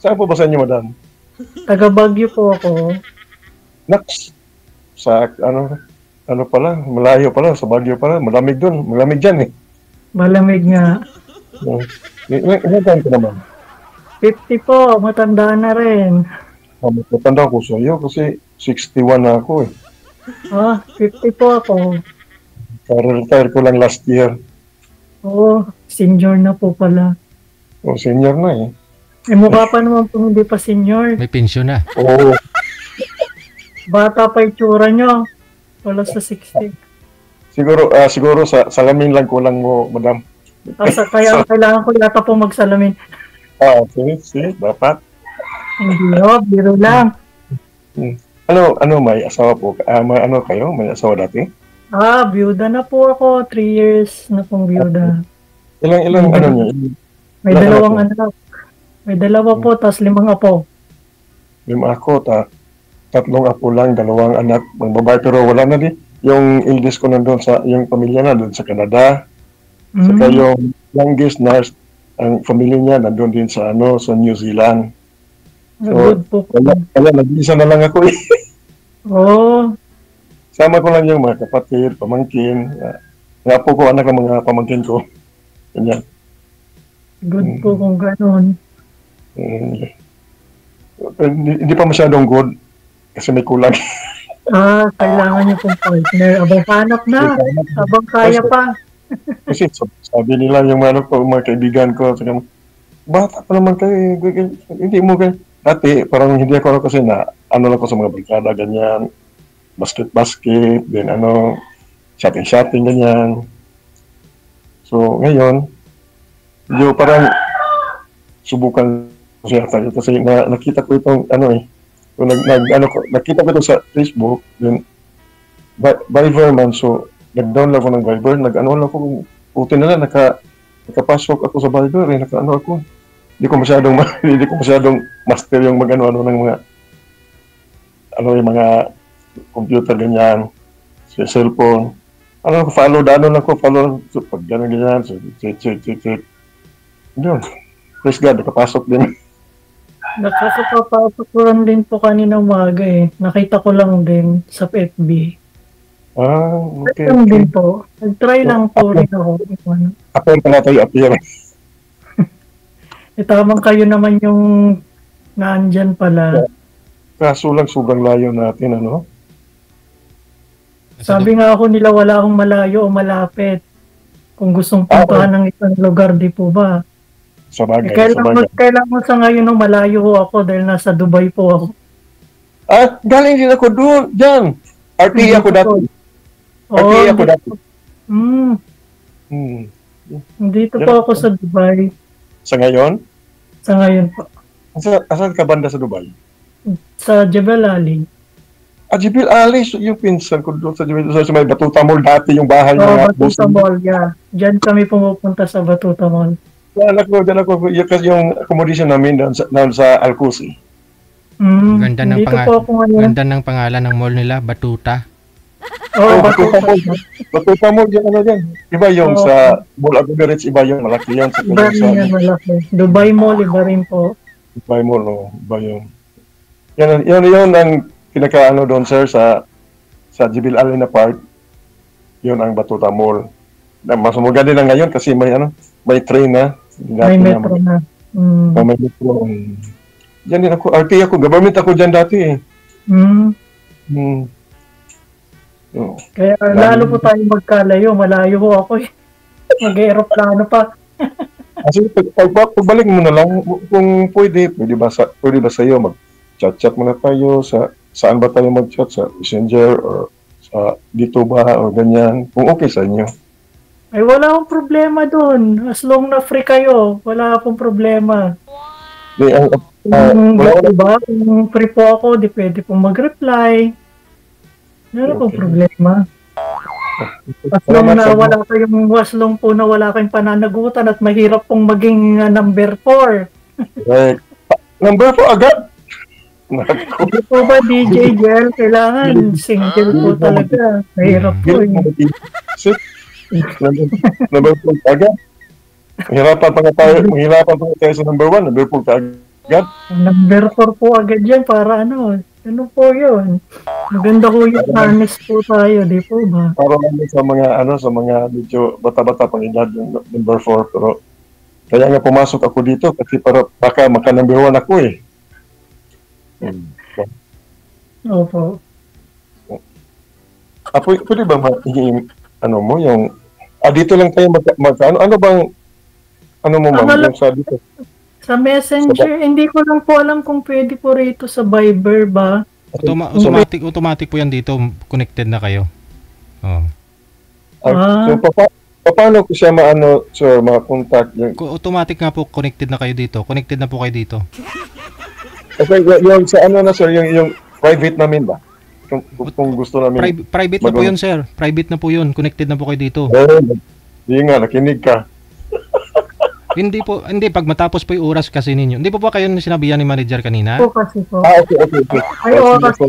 Saan po ba sa inyo, madam? Taga Baguio po ako. Naks, sa ano pala, malayo pala, sa Baguio pala, malamig doon, malamig dyan eh. Malamig nga. Ilan taon ka naman? 50 po, matanda na rin. Matanda ko sa iyo kasi 61 na ako eh. 50 po ako. Retire ko lang last year. Senior na po pala. Senior na eh. Mukha pa naman po hindi pa senior. May pensyon na. Oo. Bata pa itsura nyo. Wala sa 60. Siguro sa salamin lang kulang mo, madam. Kaya kailangan ko yata po magsalamin. See, dapat. Hindi biro lang. Ano, may asawa po? Ano kayo? May asawa dati? Byuda na po ako. 3 years na pong byuda. Ilang ano niyo? May dalawang anak. May dalawa po, tas 5 apo. 5 ako, tatlong apo lang, 2 anak, mga babae, pero wala na din. Yung eldest ko nandun yung pamilya na doon sa Canada. Saka yung youngest na, ang pamilya niya nandun din sa New Zealand. So, nag-isa na lang ako eh. Sama ko lang yung mga kapatid, pamangkin. Nga po ko, anak ng mga pamangkin ko. Ganyan. Good po kung gano'n. Hindi pa masyadong good kasi may kulang. Kailangan niyo pong partner. Abang hanap na. Abang kaya pa. Kasi sabi nila yung mga kaibigan ko, bata pa naman kayo, hindi mo kayo. Dati, parang hindi ako kasi lang ko sa mga barkada, ganyan, basket, then shopping, ganyan. So, ngayon, medyo parang subukan siya tayo kasi nakita ko itong nakita ko ito sa Facebook, then Viber man, so nag-download ako ng Viber, lang ako, puti na lang, nakapasok ako sa Viber, ako. Hindi ko masyadong master yung ng mga yung mga computer ganyan, sa cellphone. Follow pag ganyan, so check. Yun. Praise God, nakapasok din. Nakakapapasok ko lang din po kanina umaga eh. Nakita ko lang din sa FB. Okay. Din po. Nag-try lang po rin ako. Appear pa na tayo, appear. Tamang kayo naman yung naandyan pala. Kaso lang, sobrang layo natin, ano? Sabi nga ako nila wala akong malayo o malapit. Kung gustong puntahan ng isang lugar, di po ba? Sabagay. Kailangan sa ngayon nung malayo ako dahil nasa Dubai po ako. Galing din ako doon, dyan. RTA ako dati. RTA ako dati. Dito po ako sa Dubai. Sa ngayon? Sa ngayon po. Asan ka banda sa Dubai? Sa Jebel Ali. Jebel Ali, so yung pinsan ko doon sa Jebel Ali, sa may Batuta Mall dati yung bahay niya. Batuta Mall, yeah. Diyan kami pumupunta sa Batuta Mall. Diyan ako, yung accommodation namin doon sa Al-Qusi. Ganda ng pangalan ng mall nila, Batuta. Batuta Mall. Batuta Mall, dyan. Iba yung sa Mall Aguirre, iba yung malaki yan. Iba rin malaki. Dubai Mall, iba rin po. Dubai Mall, iba yun. Yan ang pinaka doon, sir, sa Jebel Ali na part. Yun ang Batuta Mall. Mas maganda na ngayon kasi may train na. May metro na. May metro. Diyan din ako. RT ako. Government ako dyan dati eh. Kaya lalo po tayo magkalayo. Malayo po ako eh. Mag-aeroplano pa. Kasi pagbalik mo na lang, kung pwede ba sa iyo mag-chat muna tayo saan ba tayo mag-chat, sa Messenger or sa dito ba o ganyan, kung okay sa inyo. Ay wala akong problema doon. As long na free kayo, wala akong problema. Diba? Kung free po ako, di pwede pong mag-reply. Wala akong problema. As long po na wala kayong pananagutan at mahirap pong maging number 4. Number 4 agad? Hindi po ba DJ Gel? Kailangan single po talaga. Mahirap po eh. Number 4 agad? Mahirapan pa nga tayo sa number 1, number 4 agad. God, Number 4 po agad yan para ano po yun. Maganda po yung honest po tayo, di po ba? para lang sa mga medyo bata-bata pang edad yung number 4, pero kaya nga pumasok ako dito kasi para baka maka-number 1 ako eh. Opo. Pwede ba ano mo yung dito lang tayo ano bang ano mo ma'am yung sa dito? Sa Messenger, hindi ko lang po alam kung pwede po rito sa Viber ba. Automatic po yan dito, connected na kayo. Oh. So paano ko siya maano sir, ma-contact yung automatic nga po connected na kayo dito. Connected na po kayo dito. Okay, yung sa ano na sir, yung private namin ba? Kung gusto namin private na po yun sir. Private na po yun. Connected na po kayo dito. Hindi nga, nakinig ka. Hindi, pag matapos po yung oras kasi ninyo. Hindi po ba kayo sinabihan ni manager kanina? Po kasi po. Okay. Ay, oras po.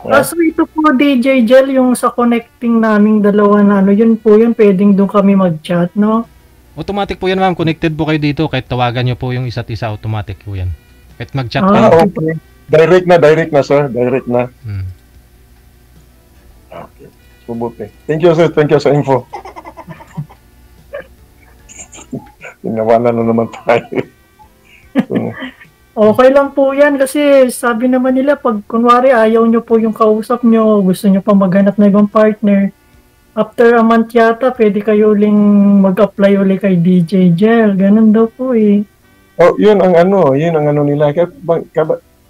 Kaso ito po, DJ Jel, yung sa connecting naming dalawa na yun po yun, pwedeng doon kami mag-chat, no? Automatic po yan ma'am. Connected po kayo dito. Kahit tawagan nyo po yung isa't isa, automatic po yan. Kahit mag-chat kayo. Okay. Direct na sir. Direct na. Okay. Subuti. Thank you sir. Thank you sa info. Tinawanan na naman tayo. Okay lang po yan kasi sabi naman nila pag kunwari ayaw nyo po yung kausap nyo, gusto nyo pa maghanap na ibang partner, after a month yata pwede kayo uling mag-apply uli kay DJ Jel. Ganun daw po eh. Yun ang ano nila.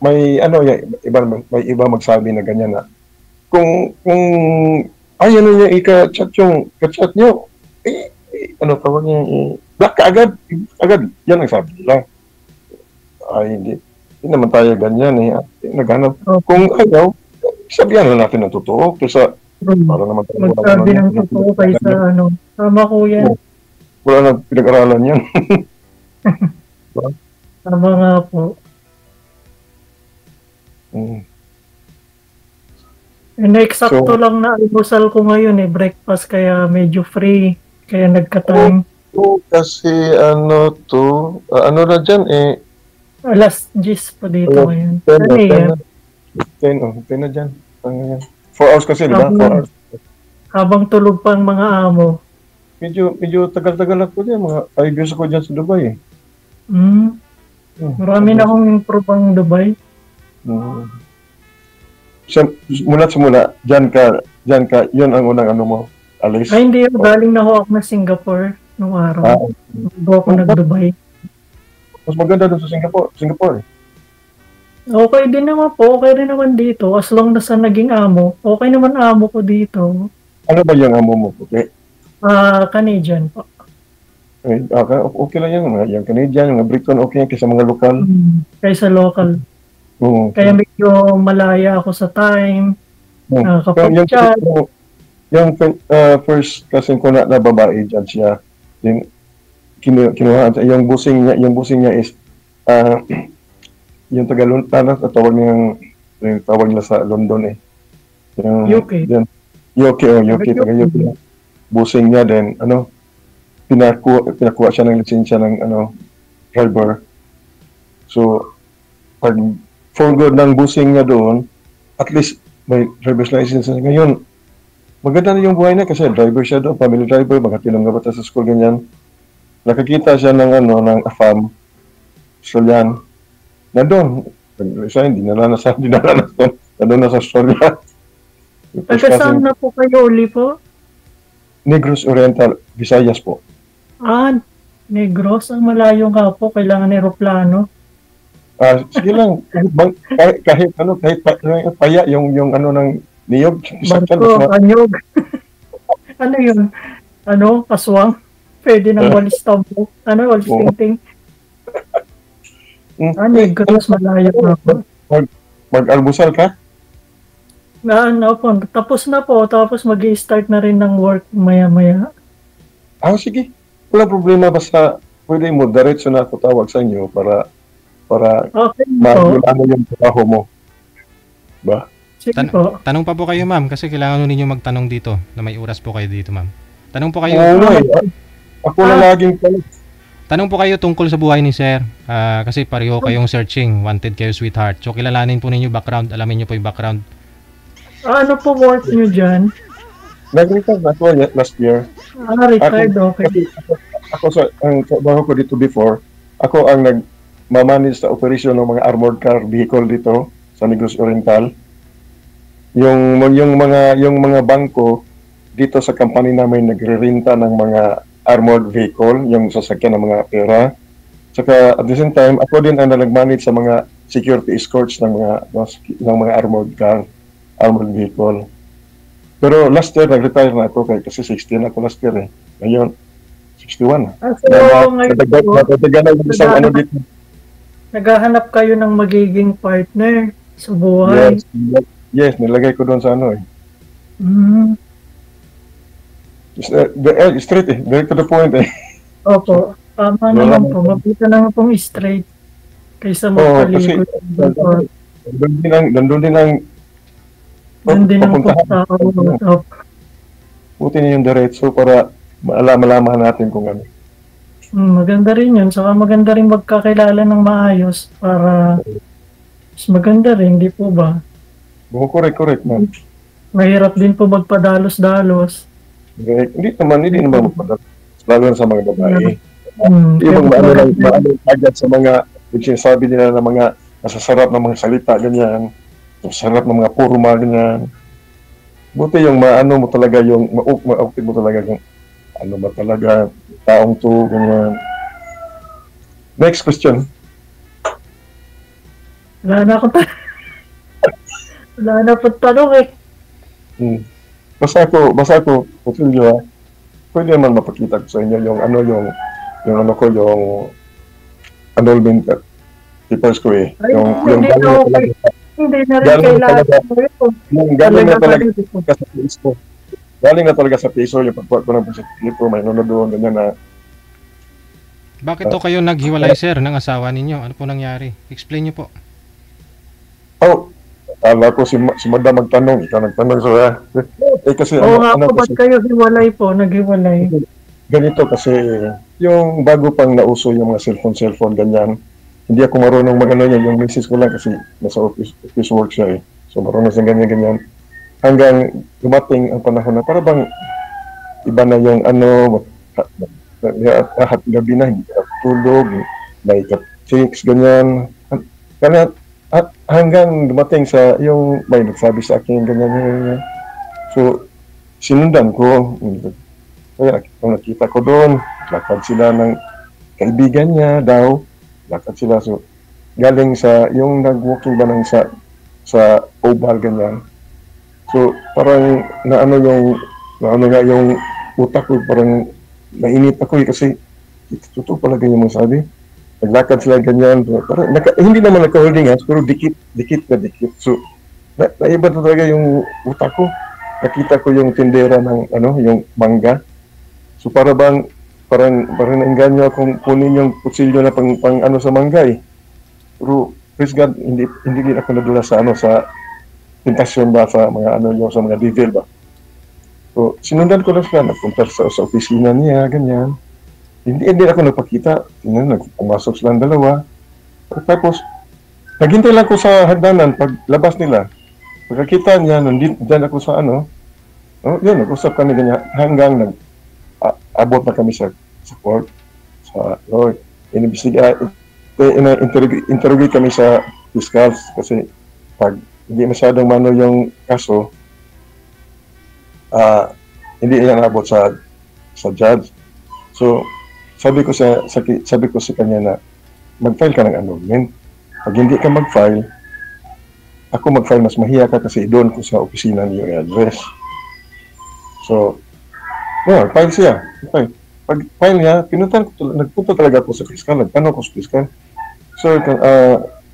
May may iba magsabi na ganyan na. Kung ano niya ka-chat nyo, ano tawag niya, black ka agad, yan ang sabi nila. Ay, hindi naman tayo ganyan eh. Naghanap. Kung ayaw, sabihan na natin ang totoo. Kasi para naman tayo magsabi ng totoo kaysa tama ko yan. Wala na pinag-aralan yan. Tama nga po. Eksakto lang na almusal ko ngayon breakfast kaya medyo free. Kaya nagka-time. Kasi ano na dyan alas 10 po dito ngayon. 10 na dyan. 4 hours kasi, di ba? 4 hours. Habang tulog pa ang mga amo. Medyo tagal-tagal ako dyan. Mga 5 years ako dyan sa Dubai Marami na akong improve ang Dubai. Mula, dyan ka, yun ang unang ano mo, alis. Ay, hindi. Galing na ako na Singapore nung araw. Bago ako nag-Dubai. Mas maganda doon sa Singapore. Okay din naman po. Okay rin naman dito. As long na sa naging amo. Okay naman amo ko dito. Ano ba yung amo mo? Okay? Canadian po. Okay lang yan. Yung Canadian, yung Briton, okay yan kaysa mga lokal. Kaysa local. Kaya medyo malaya ako sa time. Kapag chat. Yung first kasing ko na babae dyan siya. Kinuha yung busing niya is yung Tagalog tawag nila sa London yung UK. UK busing niya then pinakuha siya ng lisensya ng driver. So pag for good ng busing niya doon, at least may driver's license na ngayon. Maganda na yung buhay niya kasi driver siya doon, family driver, magatilong nga bata sa school ganyan. Nakakita siya ng AFAM. So yan. Na doon. Siya hindi nalanas doon. Na doon na sa Australia. Saan na po kayo uli po? Negros Oriental, Visayas po. Negros. Ang malayo nga po. Kailangan aeroplano. Sige lang. kahit paya yung ng niyog. Barko, anyog. Ano yun? Kaswang? Pwede nang walis tampo. Walis tingting. Negros, malayo na po. Mag-almusal ka? Tapos na po. Tapos mag-i-start na rin ng work maya-maya. Sige. Wala problema. Basta pwede mo, diretso na ako tawag sa inyo para okay, magulano yung trabaho mo. Ba? Sige po. Tanong pa po kayo ma'am kasi kailangan ninyo magtanong dito na may oras po kayo dito ma'am. Tanong po kayo. Ako na laging tanong. Tanong po kayo tungkol sa buhay ni Sir. Kasi pareho kayong searching. Wanted kayo, sweetheart. So, kilalanin po ninyo background. Alamin nyo po yung background. Ano po work nyo dyan? Nag-retire na ako last year. Retired, okay. Ako sa ang trabaho ko dito before, ako ang nagmamanage sa operation ng mga armored car vehicle dito sa Negros Oriental. Yung mga bangko dito sa company namin nagre-renta ng mga armored vehicle, yung sasakyan ng mga pera. Saka at the same time, ako din ang nag-manage sa mga security escorts ng mga armored car, armored vehicle. Pero last year nag-retire na ako kasi 16 ako last year eh. Ngayon 61. Naghahanap kayo ng magiging partner sa buhay. Yes, nilagay ko doon sa ano eh. Straight eh, direct to the point eh. Opo, tama naman po. Mabita naman pong straight kaysa magpaligod. Doon din ang punta. Buti niya yung diretso para malaman natin kung ano. Maganda rin yun. Saka maganda rin magkakilala ng maayos para mas maganda rin, di po ba? Correct man. Mahirap din po magpadalos-dalos. Hindi naman magpadalos. Lalo na sa mga babae. Yung maano agad sa mga sinasabi nila na mga masasarap na mga salita, ganyan. Masasarap na mga purma, ganyan. Buti yung maano mo talaga, yung ma-outfit mo talaga yung ano ba talaga, taong to, ganyan. Next question. Wala na po tanong eh. Basta ako, Portillo, pwede naman mapakita ko sa inyo yung annulment papers ko eh. Hindi na rin kailangan. Galing na talaga sa piso. Galing na talaga sa piso yung pagkuha ko ng positive ko, may nunod doon, ganyan na. Bakit to kayo naghiwalay, sir, ng asawa ninyo? Ano po nangyari? Explain nyo po. Akala ko si Madam magtanong, ikaw nagtanong sa kasi ba't kayo naghiwalay? Ganito kasi yung bago pang nauso yung mga cellphone ganyan, hindi ako marunong magano yan, yung misis ko lang kasi nasa office work siya eh. So marunong siya ganyan. Hanggang dumating ang panahon na para bang iba na yung gabi na, hindi ka tulog, may ka-chicks, ganyan. At hanggang dumating sa yung may nagsabi sa akin ganyan. So sinundan ko. Kaya nakita ko doon, lakad sila ng kaibigan niya daw. Lakad sila. So galing sa yung nag-walking ba ng sa oval ganyan. So parang yung utak ko, parang nainit ako kasi totoo pala ganyan mo sabi. Naglakad sila ganyan. Parang, hindi naman naka-holding hands, pero dikit. So, naiba talaga yung utak ko. Nakita ko yung tindera ng, yung mangga. So, parang nainganyo akong kunin yung kutsilyo na pang sa mangga eh. Pero, praise God, hindi din ako nadula sa tentasyon ba sa mga sa mga devil ba. So, sinundan ko lang sila, nagpunta sa opisina niya, ganyan. Hindi ako nagpakita. Pumasok silang dalawa. Tapos, naghintay lang ko sa hagdanan paglabas nila. Pagkakita niya, nandyan ako sa yun, nag-usap kami ganyan. Hanggang abot na kami sa court. Sa Lord. Interrogate kami sa fiscals kasi pag hindi masyadong yung kaso, hindi yan abot sa judge. So, sabi ko sa kanya na mag-file ka ng annulment. Pag hindi ka mag-file, ako mag-file, mas mahiya ka kasi doon ko sa opisina niyo yung address. So, file siya. Pag file niya, nagpunta talaga ako sa fiscal, nagtanong ko sa fiscal. So,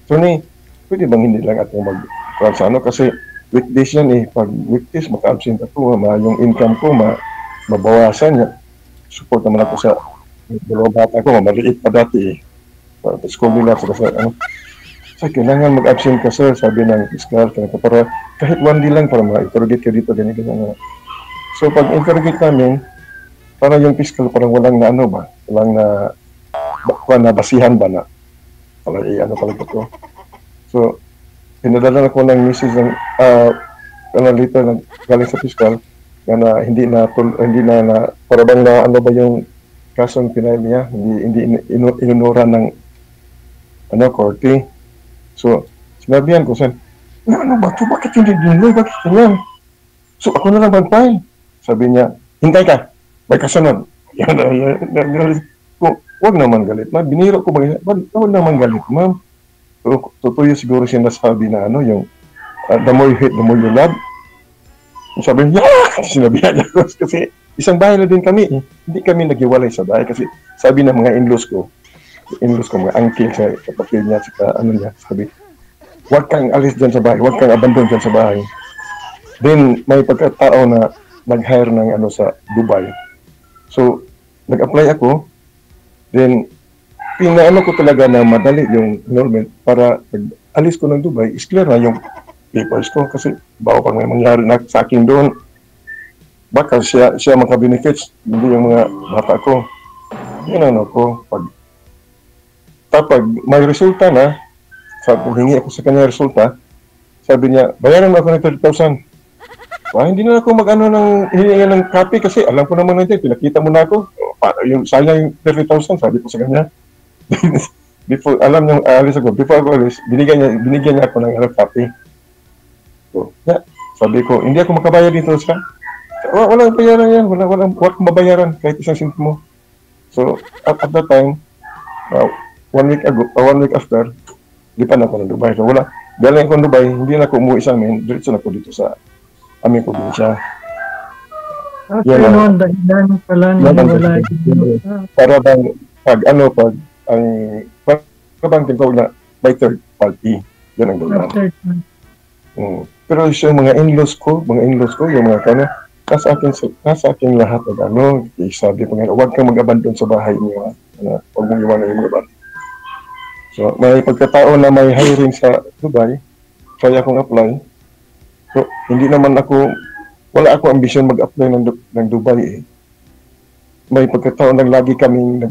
Tony, pwede bang hindi lang ako mag-file sa kasi weekdays yan eh. Pag weekdays, maka-absent ako, yung income ko, mabawasan niya. Support naman ako sa dalawang bata ko, maliit pa dati eh. School nila, so kailangan mag-absent ka sir, sabi ng fiscal, para kahit 1 day lang para ma-interrogate ka dito, ganyan. So pag interrogate namin, parang yung fiscal parang walang na kuha na basihan ba na ano talaga ko. So pinadala ko ng message ng later na galing sa fiscal na hindi na para bang na ano ba yung kasong pinay niya, hindi inunuran ng korte. So sinabihan ko sa ano ba ito? Bakit hindi dinuloy? Bakit ganyan? So ako na lang mag-file. Sabi niya, hintay ka, may kasunod. Huwag naman galit. Biniro ko ba? Huwag naman galit, ma'am. So, totoo siguro siya nasabi na yung the more you hate, the more you love. Sabi niya, sinabihan niya ko kasi isang bahay na din kami. Hindi kami naghiwalay sa bahay kasi sabi ng mga in-laws ko, mga uncle sa kapatid niya, niya, sabi, huwag kang alis dyan sa bahay, huwag kang abandon dyan sa bahay. Then, may pagkatao na nag-hire ng sa Dubai. So, nag-apply ako. Then, pinaano ko talaga na madali yung enrollment para pag alis ko ng Dubai, is clear na yung papers ko. Kasi, bago pag may mangyari na sa akin doon, baka siya maka-benefits, hindi yung mga bata ko. Yun ko. Kapag may resulta na, hingi ako sa kanya resulta, sabi niya, bayaran mo ako ng 30,000. Hindi na ako hininga ng copy kasi alam ko naman natin, pinakita mo na ako. Sayang yung 30,000, sabi ko sa kanya. Before ako alis, binigyan niya ako ng copy. So, sabi ko, hindi ako makabayar dito sa walang bayaran yan, walang mabayaran kahit isang sentimo. So, at that time, 1 week after, di pa na ako ng Dubai. So, galing ako ng Dubai, hindi na ako umuwi sa amin, diretso na ako dito sa aming probinsya. Noon, dahilan pala wala. Para bang, parang tinatawag na by third party. Yan ang gawin. Pero yung mga in-laws ko, yung mga nasa akin lahat ng sabi ko nga, huwag kang mag-abandon sa bahay niyo. Huwag mong iwanan yung mga bata. So, may pagkataon na may hiring sa Dubai, kaya akong apply. So, wala ako ambisyon mag-apply ng Dubai eh. May pagkataon na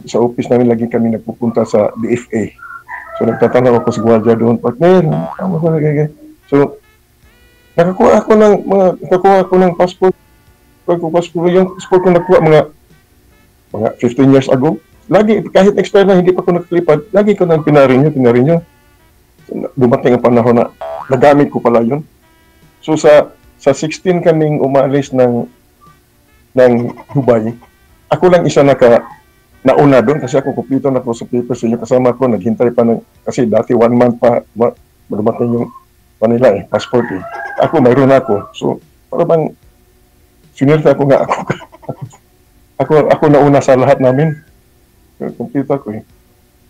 sa office namin, lagi kami nagpupunta sa DFA. So, nagtatanong ako sa gwardiya doon, partner, so, nakakuha ako ng passport. Yung passport ko nakuha mga 15 years ago. Lagi, kahit expire na, hindi pa ko nakalipad, lagi ko nang pinarinyo. Dumating ang panahon na nagamit ko pala yun. So sa 16 kaming umalis ng Dubai, ako lang isa nauna doon kasi ako kumpleto na ko sa papers. Yung kasama ko, naghintay pa kasi dati 1 month pa dumating yung Manila passport eh. Ako, mayroon ako. So, para bang sinirta ko nga ako nauna sa lahat namin. Kumpleto ko eh.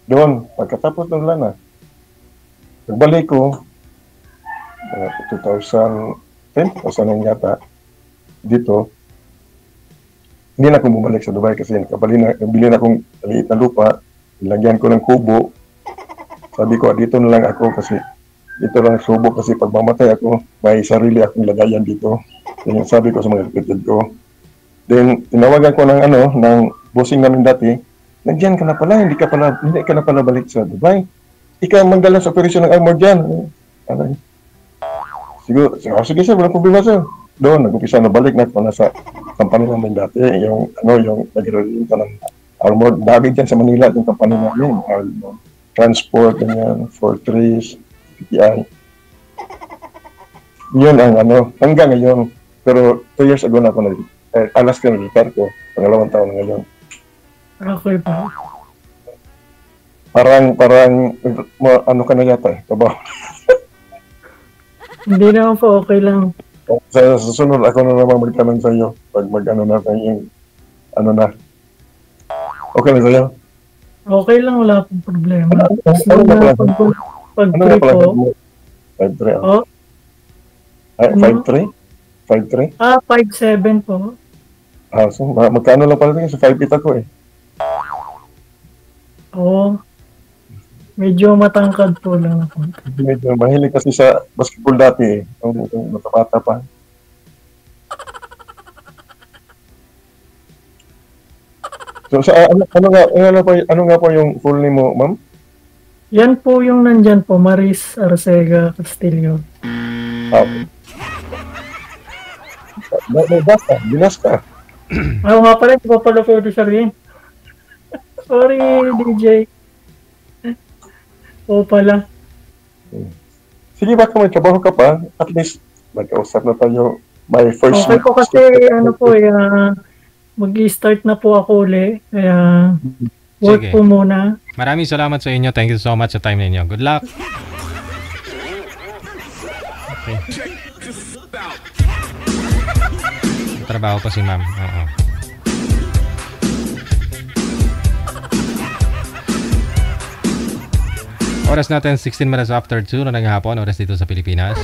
Doon, pagkatapos ng lana, nagbalik ko 2010, yata dito. Hindi na ako bumalik sa Dubai kasi nabili na akong maliit na lupa, nilagyan ko ng kubo. Sabi ko, dito na lang ako kasi dito lang subo kasi pag mamatay ako, may sarili akong lagayan dito. Yan yung sabi ko sa mga kapatid ko. Then, tinawagan ko ng bossing namin dati, nandiyan ka na pala, hindi ka na pala balik sa Dubai. Ikaw ang magdala sa operasyon ng armor dyan. Sige sir, walang problema sir. Doon, nag-upisa na balik na ako nasa company namin dati, yung nag-release ng armor. Dami dyan sa Manila, yung company namin, transport, ganyan, Fortress, PTI. Yun ang hanggang ngayon. Pero 2 years ago na ako alas ka na-retire ko, pangalawang taon na ngayon. Okay pa. Parang ka na yata eh, kabaw. Hindi naman po, okay lang. Sa susunod, ako na naman magtanong sa iyo pag na yung na. Okay lang sa iyo? Okay lang, wala pong problema. Pag-free po. 5'3"? Oh? 5'3"? 5'3"? 5'7" po. So, magkano lang pala sa 5'8" ako eh. Oo. Medyo matangkad po lang ako. Medyo mahilig kasi sa basketball dati eh. Yung matabata pa. So, ano nga po yung full name mo, ma'am? Yan po yung nandyan po, Maris Arcega Castillo. Binas ka. Ako nga pala, hindi ko pala pwede sabihin. Sorry, DJ. Oo pala. Sige, baka may trabaho ka pa, at least magkausap na tayo by first Okay week. po kasi, ano po, mag-i-start na po ako uli. Kaya, work Sige. po muna. Maraming salamat sa inyo. Thank you so much sa time ninyo. Good luck. Okay. Trabaho pa si ma'am. Oo. Oras natin 16 minutes after 2 na ng hapon. Oras dito sa Pilipinas.